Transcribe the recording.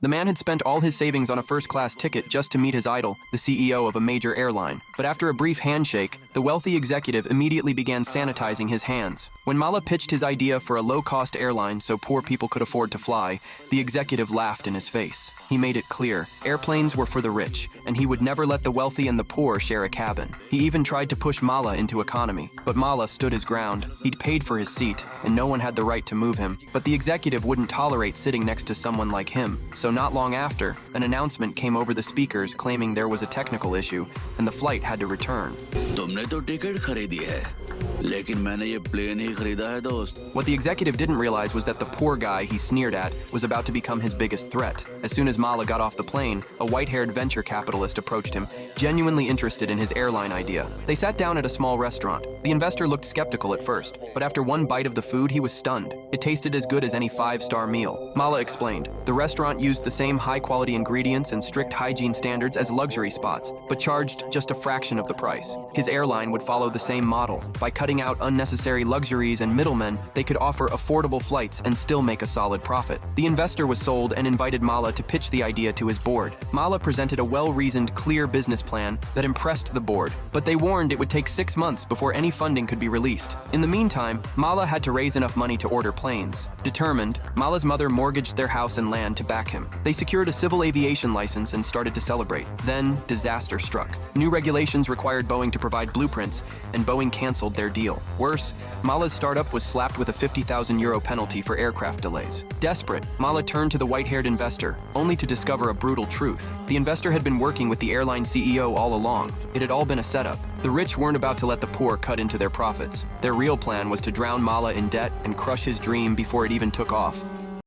The man had spent all his savings on a first-class ticket just to meet his idol, the CEO of a major airline. But after a brief handshake, the wealthy executive immediately began sanitizing his hands. When Mala pitched his idea for a low-cost airline so poor people could afford to fly, the executive laughed in his face. He made it clear, airplanes were for the rich, and he would never let the wealthy and the poor share a cabin. He even tried to push Mala into economy, but Mala stood his ground. He'd paid for his seat, and no one had the right to move him. But the executive wouldn't tolerate sitting next to someone like him. So not long after, an announcement came over the speakers claiming there was a technical issue, and the flight had to return. तुमने तो ticket खरीदी है, लेकिन मैंने ये plane ही खरीदा है दोस्त. What the executive didn't realize was that the poor guy he sneered at was about to become his biggest threat. As soon as Mala got off the plane, a white-haired venture capitalist approached him, genuinely interested in his airline idea. They sat down at a small restaurant. The investor looked skeptical at first, but after one bite of the food, he was stunned. It tasted as good as any five-star meal. Mala explained, the restaurant used the same high-quality ingredients and strict hygiene standards as luxury spots, but charged just a fraction of the price. His airline would follow the same model. By cutting out unnecessary luxuries and middlemen, they could offer affordable flights and still make a solid profit. The investor was sold and invited Mala to pitch the idea to his board. Mala presented a well-reasoned, clear business plan that impressed the board, but they warned it would take 6 months before any funding could be released. In the meantime, Mala had to raise enough money to order planes. Determined, Mala's mother mortgaged their house and land to back him. They secured a civil aviation license and started to celebrate. Then, disaster struck. New regulations required Boeing to provide blueprints, and Boeing canceled their deal. Worse, Mala's startup was slapped with a €50,000 penalty for aircraft delays. Desperate, Mala turned to the white-haired investor, only to discover a brutal truth. The investor had been working with the airline CEO all along. It had all been a setup. The rich weren't about to let the poor cut into their profits. Their real plan was to drown Mala in debt and crush his dream before it even took off.